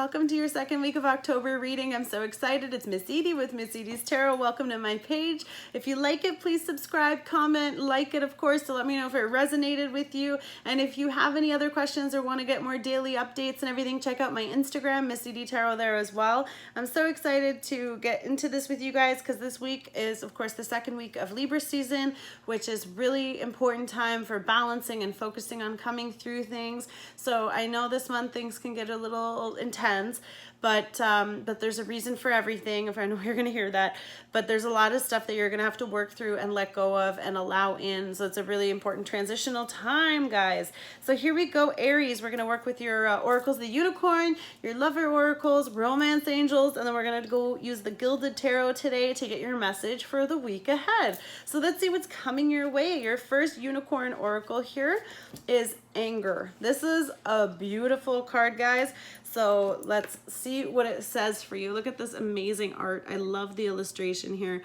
welcome to your second week of October reading. I'm so excited. It's Miss Edie with Miss Edie's Tarot. Welcome to my page. If you like it, please subscribe, comment, like it, of course, to let me know if it resonated with you. And if you have any other questions or want to get more daily updates and everything, check out my Instagram, Missedietarot, there as well. I'm so excited to get into this with you guys because this week is, of course, the second week of Libra season, which is really important time for balancing and focusing on coming through things. So I know this month things can get a little intense, but there's a reason for everything. If I know you're going to hear that, but there's a lot of stuff that you're going to have to work through and let go of and allow in. So it's a really important transitional time, guys. So here we go, Aries. We're going to work with your oracles, the unicorn, your lover oracles, romance angels, and then we're going to go use the gilded tarot today to get your message for the week ahead. So let's see what's coming your way. Your first unicorn oracle here is anger. This is a beautiful card, guys. So let's see what it says for you. Look at this amazing art. I love the illustration here.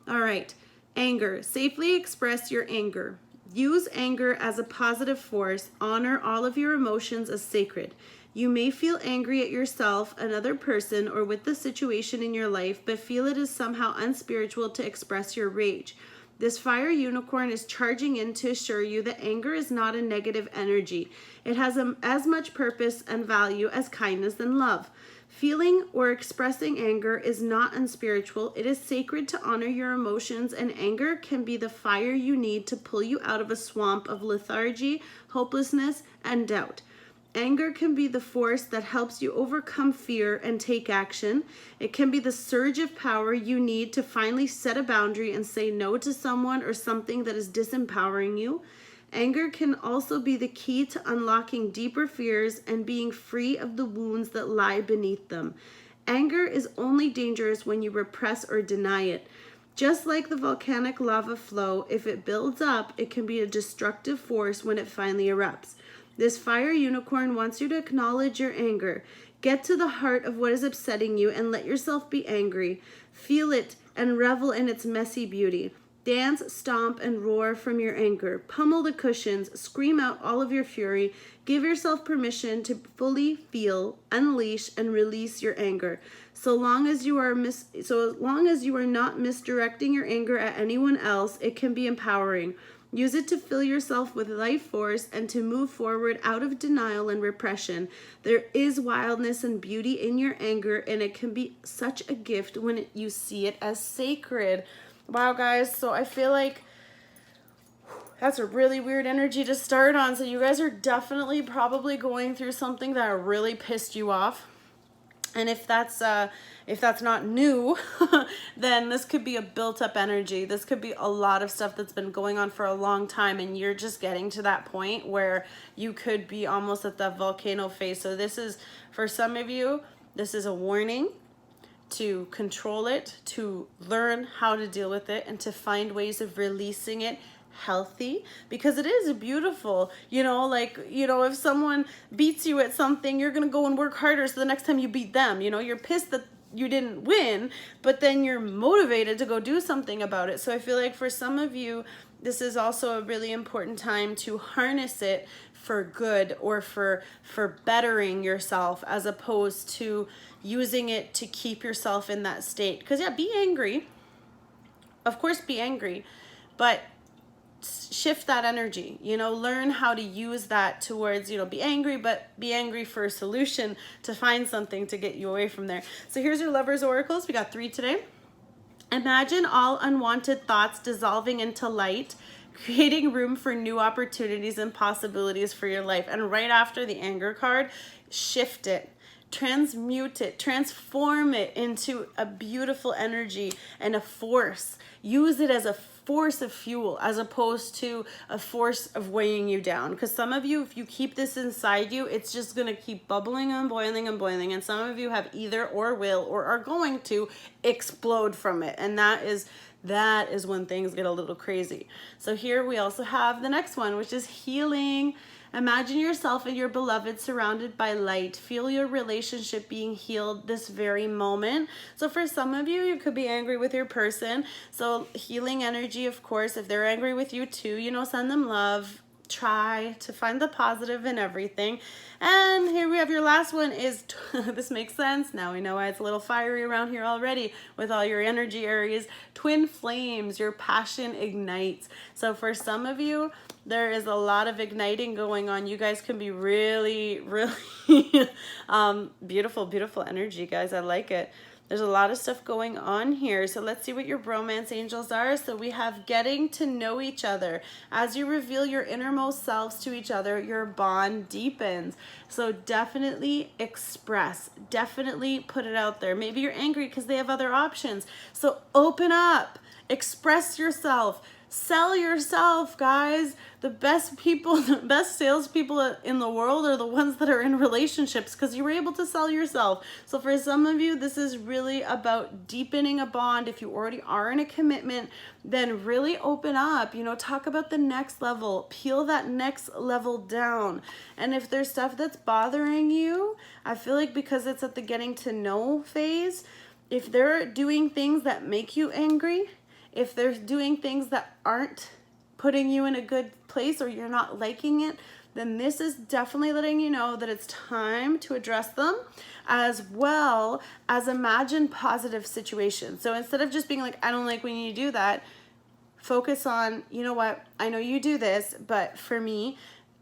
All right. Anger. Safely express your anger. Use anger as a positive force. Honor all of your emotions as sacred. You may feel angry at yourself, another person, or with the situation in your life, but feel it is somehow unspiritual to express your rage. This fire unicorn is charging in to assure you that anger is not a negative energy. It has as much purpose and value as kindness and love. Feeling or expressing anger is not unspiritual. It is sacred to honor your emotions, and anger can be the fire you need to pull you out of a swamp of lethargy, hopelessness, and doubt. Anger can be the force that helps you overcome fear and take action. It can be the surge of power you need to finally set a boundary and say no to someone or something that is disempowering you. Anger can also be the key to unlocking deeper fears and being free of the wounds that lie beneath them. Anger is only dangerous when you repress or deny it. Just like the volcanic lava flow, if it builds up, it can be a destructive force when it finally erupts. This fire unicorn wants you to acknowledge your anger. Get to the heart of what is upsetting you and let yourself be angry. Feel it and revel in its messy beauty. Dance, stomp, and roar from your anger. Pummel the cushions. Scream out all of your fury. Give yourself permission to fully feel, unleash, and release your anger. So long as you are not misdirecting your anger at anyone else, it can be empowering. Use it to fill yourself with life force and to move forward out of denial and repression. There is wildness and beauty in your anger, and it can be such a gift when you see it as sacred. Wow, guys, so I feel like that's a really weird energy to start on. So you guys are definitely probably going through something that really pissed you off. And if that's not new, then this could be a built-up energy. This could be a lot of stuff that's been going on for a long time, and you're just getting to that point where you could be almost at that volcano phase. So this is, for some of you, this is a warning to control it, to learn how to deal with it, and to find ways of releasing it healthy, because it is beautiful. If someone beats you at something, you're gonna go and work harder so the next time you beat them. You're pissed that you didn't win, but then you're motivated to go do something about it. So I feel like for some of you, this is also a really important time to harness it for good or for bettering yourself, as opposed to using it to keep yourself in that state. Because yeah, be angry, of course, be angry, but shift that energy, learn how to use that towards, be angry, but be angry for a solution to find something to get you away from there. So here's your lovers oracles. We got 3 today. Imagine all unwanted thoughts dissolving into light, creating room for new opportunities and possibilities for your life. And right after the anger card, shift it, transmute it, transform it into a beautiful energy and a force. Use it as a force of fuel as opposed to a force of weighing you down. Because some of you, if you keep this inside you, it's just going to keep bubbling and boiling and boiling. And some of you have either or will or are going to explode from it. And that is when things get a little crazy. So here we also have the next one, which is healing. Imagine yourself and your beloved surrounded by light. Feel your relationship being healed this very moment. So for some of you, you could be angry with your person. So healing energy, of course, if they're angry with you too, send them love. try to find the positive in everything. And here we have your last one is, this makes sense. Now we know why it's a little fiery around here already with all your energy areas. Twin flames, your passion ignites. So for some of you, there is a lot of igniting going on. You guys can be really, really beautiful, beautiful energy, guys. I like it. There's a lot of stuff going on here. So let's see what your bromance angels are. So we have getting to know each other. As you reveal your innermost selves to each other, your bond deepens. So definitely express. Definitely put it out there. Maybe you're angry because they have other options. So open up. Express yourself. Sell yourself, guys. The best people, the best salespeople in the world are the ones that are in relationships because you were able to sell yourself. So for some of you, this is really about deepening a bond. If you already are in a commitment, then really open up, you know, talk about the next level, peel that next level down. And if there's stuff that's bothering you, I feel like because it's at the getting to know phase, if they're doing things that make you angry, if they're doing things that aren't putting you in a good place or you're not liking it, then this is definitely letting you know that it's time to address them, as well as imagine positive situations. So instead of just being like, I don't like when you do that, focus on, you know what, I know you do this, but for me,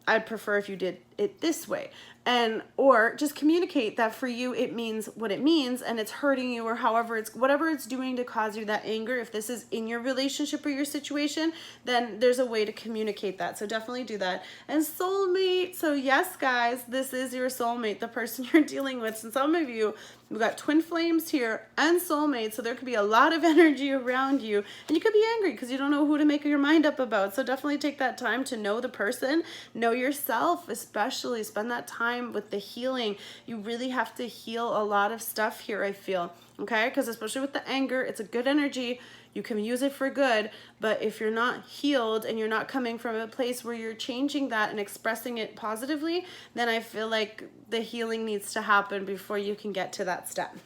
I'd prefer if you did it this way. And or just communicate that for you it means what it means and it's hurting you, or however it's whatever it's doing to cause you that anger. If this is in your relationship or your situation, then there's a way to communicate that. So definitely do that. And soulmate. So yes, guys, this is your soulmate, the person you're dealing with. And some of you, we've got twin flames here and soulmate. So there could be a lot of energy around you and you could be angry because you don't know who to make your mind up about. So definitely take that time to know the person, know yourself, especially spend that time with the healing. You really have to heal a lot of stuff here, I feel. Okay, because especially with the anger, it's a good energy. You can use it for good, but if you're not healed and you're not coming from a place where you're changing that and expressing it positively, then I feel like the healing needs to happen before you can get to that step.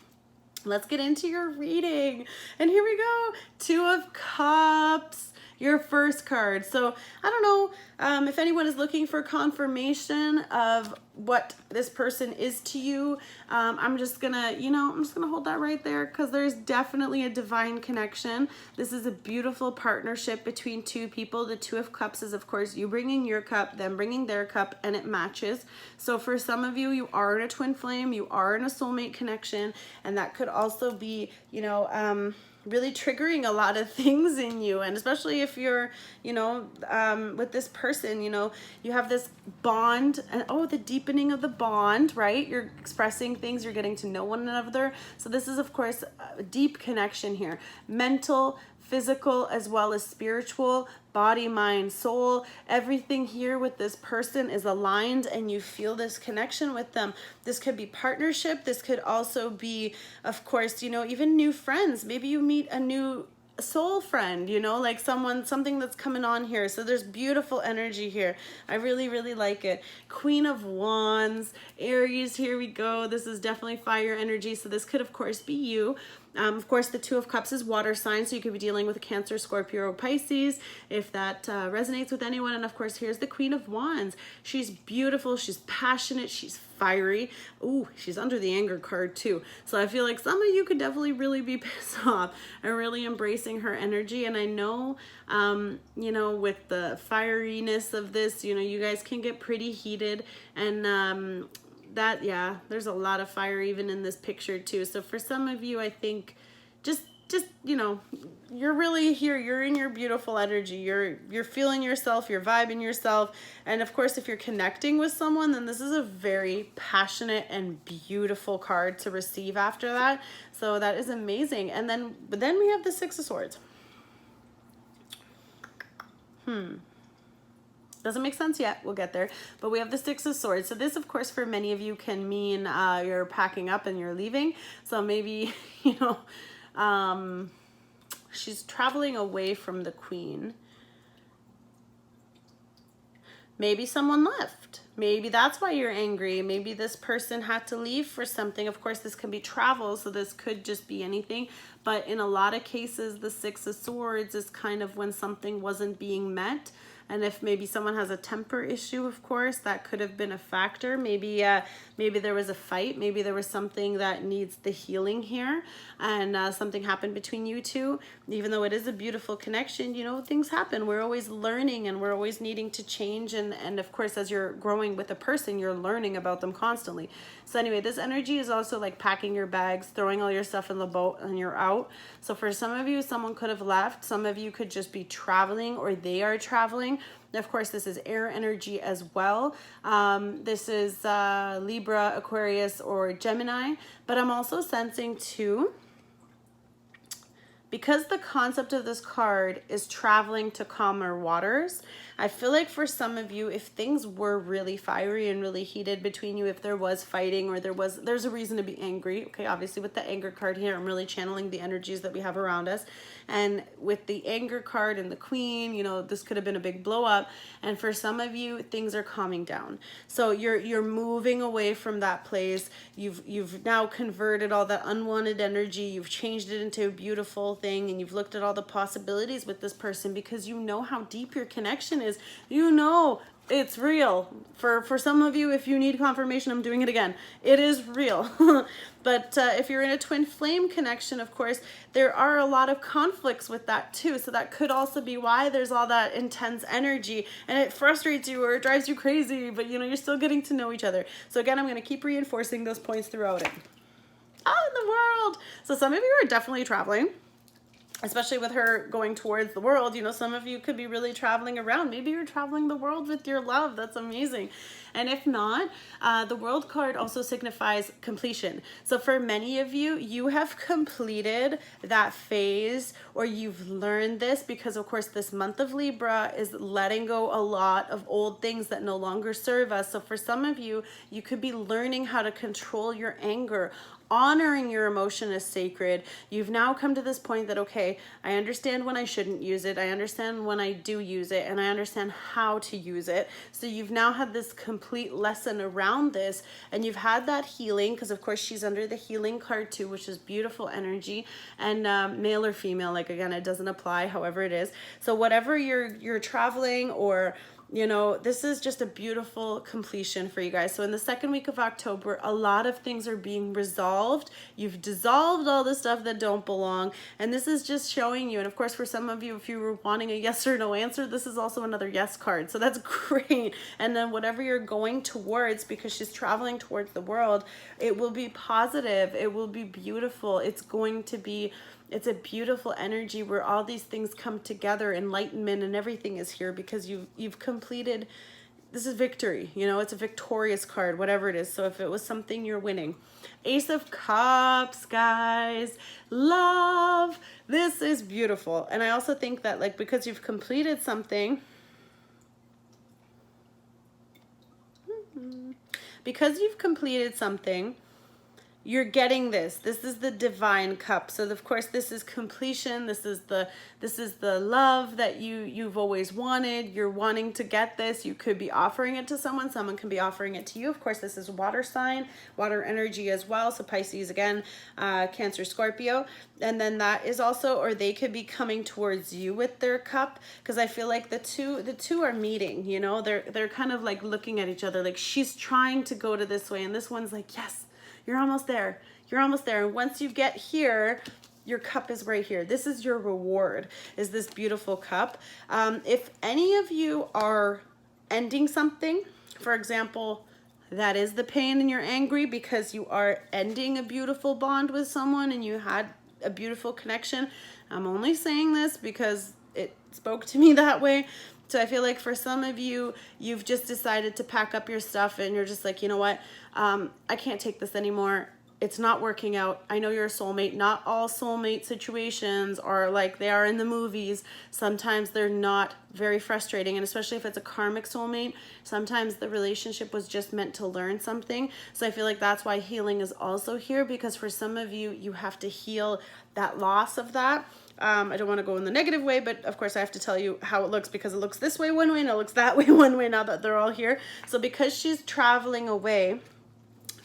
Let's get into your reading. And here we go. 2 of Cups. Your first card. So I don't know if anyone is looking for confirmation of what this person is to you. I'm just gonna, I'm just gonna hold that right there because there's definitely a divine connection. This is a beautiful partnership between 2 people. The 2 of Cups is, of course, you bringing your cup, them bringing their cup, and it matches. So for some of you, you are in a twin flame, you are in a soulmate connection, and that could also be, really triggering a lot of things in you. And especially if you're, with this person, you have this bond and the deepening of the bond, right? You're expressing things, you're getting to know one another. So this is, of course, a deep connection here. Mental, physical, as well as spiritual, body, mind, soul, everything here with this person is aligned and you feel this connection with them. This could be partnership. This could also be, of course, even new friends. Maybe you meet a new soul friend, like something that's coming on here. So there's beautiful energy here. I really, really like it. Queen of Wands, Aries, here we go. This is definitely fire energy. So this could, of course, be you. Of course, the 2 of Cups is water sign, so you could be dealing with Cancer, Scorpio, or Pisces, if that resonates with anyone. And of course, here's the Queen of Wands. She's beautiful, she's passionate, she's fiery. Ooh, she's under the anger card too. So I feel like some of you could definitely really be pissed off and really embracing her energy. And I know, with the fieriness of this, you guys can get pretty heated and there's a lot of fire even in this picture too. So for some of you, I think just you're really here, you're in your beautiful energy, you're feeling yourself, you're vibing yourself. And of course, if you're connecting with someone, then this is a very passionate and beautiful card to receive after that. So that is amazing. And then we have the 6 of Swords. Doesn't make sense yet. We'll get there. But we have the 6 of Swords. So this, of course, for many of you can mean you're packing up and you're leaving. So maybe, she's traveling away from the Queen. Maybe someone left. Maybe that's why you're angry. Maybe this person had to leave for something. Of course, this can be travel, so this could just be anything. But in a lot of cases, the 6 of Swords is kind of when something wasn't being met. And if maybe someone has a temper issue, of course, that could have been a factor. Maybe maybe there was a fight. Maybe there was something that needs the healing here, and something happened between you two. Even though it is a beautiful connection, you know, things happen. We're always learning, and we're always needing to change. And of course, as you're growing with a person, you're learning about them constantly. So anyway, this energy is also like packing your bags, throwing all your stuff in the boat, and you're out. So for some of you, someone could have left. Some of you could just be traveling, or they are traveling. Of course, this is air energy as well. This is Libra, Aquarius, or Gemini. But I'm also sensing too, because the concept of this card is traveling to calmer waters, I feel like for some of you, if things were really fiery and really heated between you, if there was fighting or there's a reason to be angry. Okay, obviously with the anger card here, I'm really channeling the energies that we have around us. And with the anger card and the queen, you know, this could have been a big blow up. And for some of you, things are calming down. So you're moving away from that place. You've now converted all that unwanted energy. You've changed it into a beautiful thing, and you've looked at all the possibilities with this person because you know how deep your connection is. You know it's real. For some of you, if you need confirmation, I'm doing it again. It is real. But if you're in a twin flame connection, of course, there are a lot of conflicts with that too. So that could also be why there's all that intense energy, and it frustrates you or it drives you crazy, but you know, you're still getting to know each other. So again, I'm going to keep reinforcing those points throughout it. Out in the world. So some of you are definitely traveling, especially with her going towards the world. You know, some of you could be really traveling around. Maybe you're traveling the world with your love. That's amazing. And if not, the world card also signifies completion. So for many of you, you have completed that phase, or you've learned this, because of course this month of Libra is letting go a lot of old things that no longer serve us. So for some of you, you could be learning how to control your anger. Honoring your emotion is sacred. You've now come to this point that, okay, I understand when I shouldn't use it. I understand when I do use it, and I understand how to use it. So you've now had this complete lesson around this, and you've had that healing, because of course she's under the healing card too, which is beautiful energy. And male or female, like again, it doesn't apply, however it is. So whatever you're traveling, or you know, this is just a beautiful completion for you guys. So in the second week of October, a lot of things are being resolved. You've dissolved all the stuff that don't belong. And this is just showing you. And of course, for some of you, if you were wanting a yes or no answer, this is also another yes card. So that's great. And then whatever you're going towards, because she's traveling towards the world, it will be positive. It will be beautiful. It's a beautiful energy where all these things come together. Enlightenment and everything is here because you've completed. This is victory. You know, it's a victorious card, whatever it is. So if it was something, you're winning. Ace of Cups, guys. Love. This is beautiful. And I also think that, like, because you've completed something, you're getting this. This is the divine cup. So of course this is completion. This is the love that you've always wanted. You're wanting to get this. You could be offering it to someone. Someone can be offering it to you. Of course, this is water sign, water energy as well. So Pisces again, Cancer, Scorpio. And then that is also, or they could be coming towards you with their cup, because I feel like the two are meeting, you know, they're kind of like looking at each other, like she's trying to go to this way, and this one's like, yes, you're almost there. You're almost there. And once you get here, your cup is right here. This is your reward, is this beautiful cup. If any of you are ending something, for example, that is the pain and you're angry because you are ending a beautiful bond with someone and you had a beautiful connection. I'm only saying this because it spoke to me that way. So I feel like for some of you, you've just decided to pack up your stuff and you're just like, you know what? I can't take this anymore. It's not working out. I know you're a soulmate. Not all soulmate situations are like they are in the movies. Sometimes they're not, very frustrating. And especially if it's a karmic soulmate, sometimes the relationship was just meant to learn something. So I feel like that's why healing is also here, because for some of you, you have to heal that loss of that. I don't want to go in the negative way, but of course I have to tell you how it looks, because it looks this way one way and it looks that way one way now that they're all here. So because she's traveling away,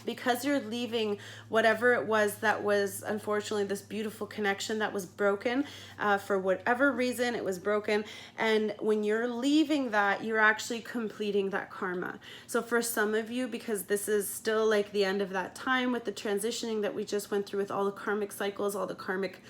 because you're leaving whatever it was that was unfortunately this beautiful connection that was broken, for whatever reason it was broken. And when you're leaving that, you're actually completing that karma. So for some of you, because this is still like the end of that time with the transitioning that we just went through with all the karmic cycles, all the karmic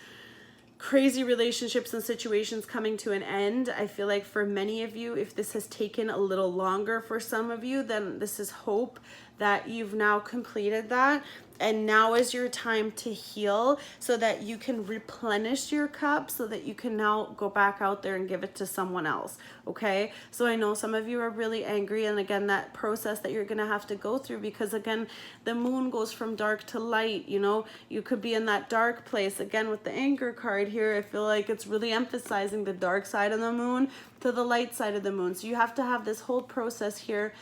crazy relationships and situations coming to an end, I feel like for many of you, if this has taken a little longer for some of you, then this is hope that you've now completed that. And now is your time to heal so that you can replenish your cup, so that you can now go back out there and give it to someone else. Okay. So I know some of you are really angry. And again, that process that you're going to have to go through, because again, the moon goes from dark to light. You know, you could be in that dark place. Again, with the anger card here, I feel like it's really emphasizing the dark side of the moon to the light side of the moon. So you have to have this whole process here.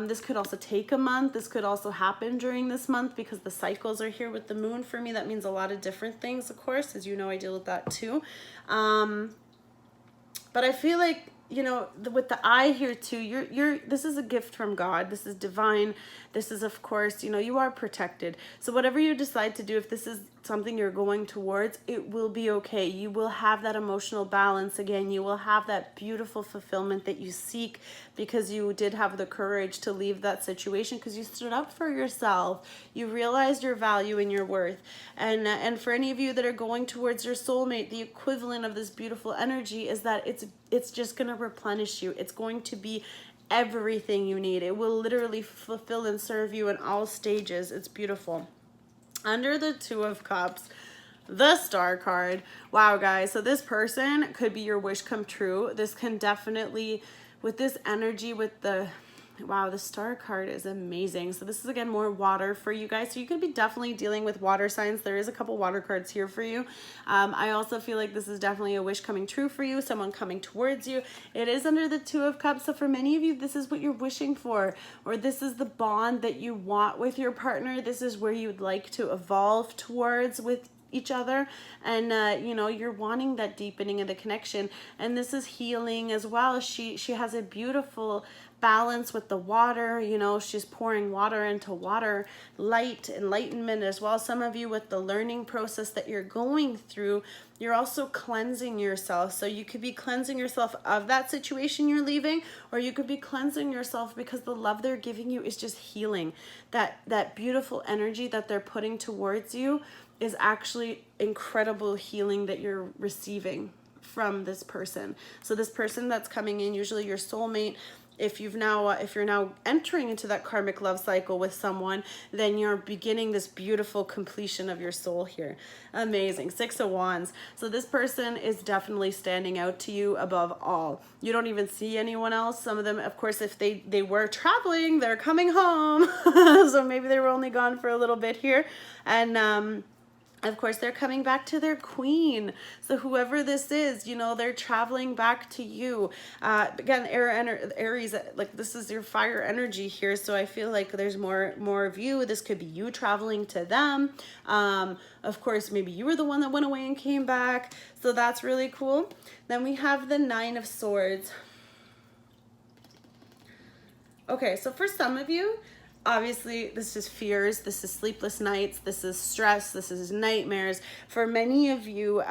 This could also take a month. This could also happen during this month because the cycles are here with the moon. For me, that means a lot of different things, of course, as you know, I deal with that too. But I feel like, you know, with the eye here too, this is a gift from God. This is divine. This is, of course, you know, you are protected. So whatever you decide to do, if this is something you're going towards, it will be okay. You will have that emotional balance again. You will have that beautiful fulfillment that you seek, because you did have the courage to leave that situation, because you stood up for yourself. You realized your value and your worth. And for any of you that are going towards your soulmate, the equivalent of this beautiful energy is that it's just going to replenish you. It's going to be everything you need. It will literally fulfill and serve you in all stages. It's beautiful. Under the Two of Cups, the Star card. Wow, guys. So this person could be your wish come true. This can definitely, with this energy, with the, wow, the Star card is amazing. So this is, again, more water for you guys. So you could be definitely dealing with water signs. There is a couple water cards here for you. I also feel like this is definitely a wish coming true for you, someone coming towards you. It is under the Two of Cups. So for many of you, this is what you're wishing for, or this is the bond that you want with your partner. This is where you'd like to evolve towards with each other. And you know, you're wanting that deepening of the connection. And this is healing as well. She has a beautiful balance with the water. You know, she's pouring water into water, light, enlightenment as well. Some of you, with the learning process that you're going through, you're also cleansing yourself. So you could be cleansing yourself of that situation you're leaving, or you could be cleansing yourself because the love they're giving you is just healing. That beautiful energy that they're putting towards you is actually incredible healing that you're receiving from this person. So this person that's coming in, usually your soulmate, if you're now entering into that karmic love cycle with someone, then you're beginning this beautiful completion of your soul here. Amazing. Six of Wands. So this person is definitely standing out to you above all. You don't even see anyone else. Some of them, of course, if they were traveling, they're coming home. So maybe they were only gone for a little bit here. And of course, they're coming back to their queen. So whoever this is, you know, they're traveling back to you. Again, Aries, like this is your fire energy here. So I feel like there's more of you. This could be you traveling to them. Of course, maybe you were the one that went away and came back. So that's really cool. Then we have the Nine of Swords. Okay, so for some of you, obviously, this is fears, this is sleepless nights, this is stress, this is nightmares. For many of you,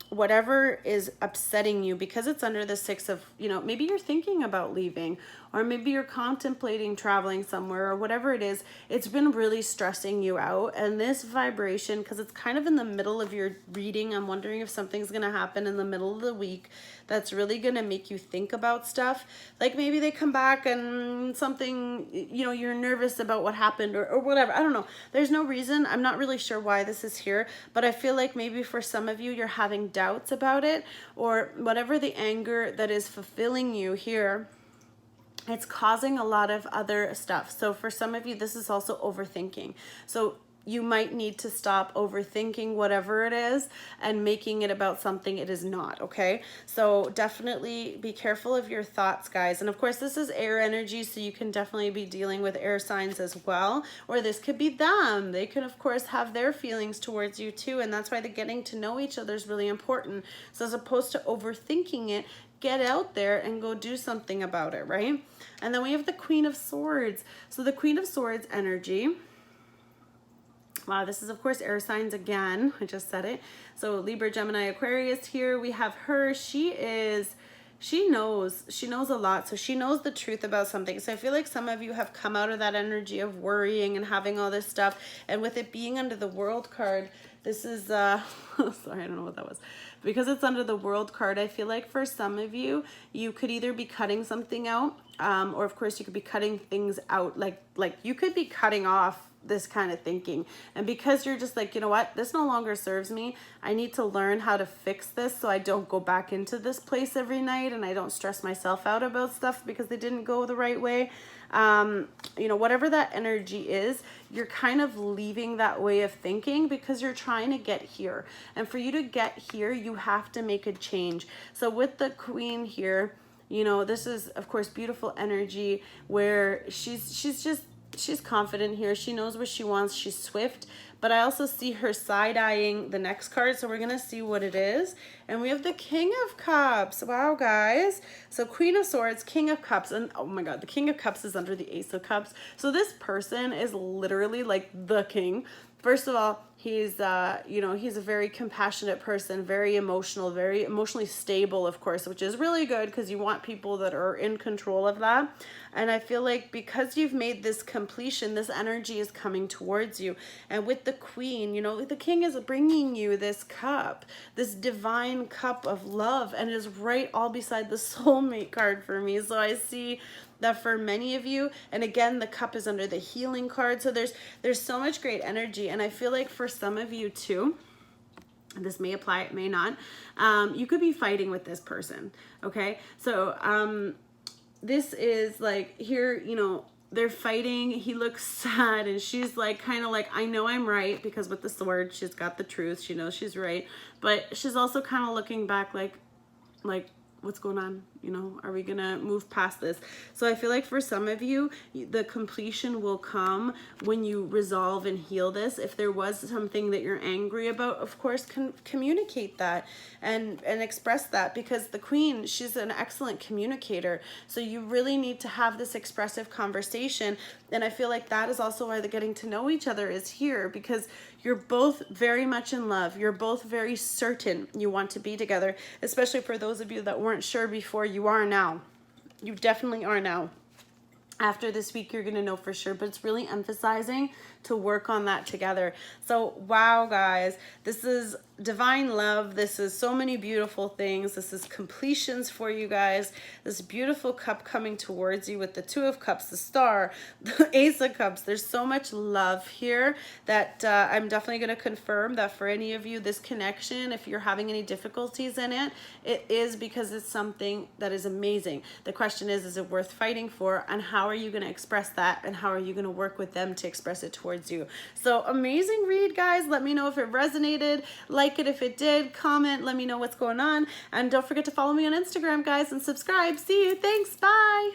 whatever is upsetting you, because it's under the Six of, you know, maybe you're thinking about leaving, or maybe you're contemplating traveling somewhere, or whatever it is, it's been really stressing you out. And this vibration, because it's kind of in the middle of your reading, I'm wondering if something's going to happen in the middle of the week that's really going to make you think about stuff. Like maybe they come back and something, you know, you're nervous about what happened, or whatever. I don't know. There's no reason. I'm not really sure why this is here, but I feel like maybe for some of you, you're having doubts about it, or whatever the anger that is fulfilling you here, it's causing a lot of other stuff. So for some of you, this is also overthinking. So you might need to stop overthinking whatever it is and making it about something it is not, okay? So definitely be careful of your thoughts, guys. And of course, this is air energy, so you can definitely be dealing with air signs as well. Or this could be them. They can, of course, have their feelings towards you too, and that's why the getting to know each other is really important. So as opposed to overthinking it, get out there and go do something about it, right? And then we have the Queen of Swords. So the Queen of Swords energy, Wow, this is of course air signs again. I just said it. So Libra, Gemini, Aquarius here. We have her. She knows a lot. So she knows the truth about something. So I feel like some of you have come out of that energy of worrying and having all this stuff. And with it being under the World card, this is, sorry, I don't know what that was. Because it's under the World card, I feel like for some of you, you could either be cutting something out, or of course you could be cutting things out. Like you could be cutting off this kind of thinking, and because you're just like, you know what, this no longer serves me, I need to learn how to fix this so I don't go back into this place every night and I don't stress myself out about stuff because they didn't go the right way. You know, whatever that energy is, you're kind of leaving that way of thinking because you're trying to get here, and for you to get here you have to make a change. So with the Queen here, you know, this is of course beautiful energy where she's confident here. She knows what she wants. She's swift. But I also see her side-eyeing the next card. So we're going to see what it is. And we have the King of Cups. Wow, guys. So Queen of Swords, King of Cups. And oh my God, the King of Cups is under the Ace of Cups. So this person is literally like the king. First of all, he's, you know, he's a very compassionate person, very emotional, very emotionally stable, of course, which is really good because you want people that are in control of that. And I feel like because you've made this completion, this energy is coming towards you. And with the Queen, you know, the King is bringing you this cup, this divine cup of love, and it is right all beside the soulmate card for me. So I see that for many of you, and again, the cup is under the healing card. So there's so much great energy. And I feel like for some of you too, this may apply, it may not, you could be fighting with this person. Okay. So, this is like here, you know, they're fighting. He looks sad and she's like, kind of like, I know I'm right, because with the sword, she's got the truth. She knows she's right, but she's also kind of looking back like, what's going on? You know, are we gonna move past this? So I feel like for some of you, the completion will come when you resolve and heal this. If there was something that you're angry about, of course, communicate that and express that, because the Queen, she's an excellent communicator. So you really need to have this expressive conversation. And I feel like that is also why the getting to know each other is here, because you're both very much in love. You're both very certain you want to be together, especially for those of you that weren't sure before. You are now. You definitely are now. After this week, you're going to know for sure, but it's really emphasizing to work on that together. So, wow, guys, this is divine love. This is so many beautiful things. This is completions for you guys. This beautiful cup coming towards you with the Two of Cups, the Star, the Ace of Cups. There's so much love here that I'm definitely going to confirm that for any of you, this connection, if you're having any difficulties in it, it is because it's something that is amazing. The question is it worth fighting for? And how are you going to express that? And how are you going to work with them to express it towards you? So amazing read, guys. Let me know if it resonated. Like it if it did. Comment. Let me know what's going on. And don't forget to follow me on Instagram, guys, and subscribe. See you. Thanks. Bye.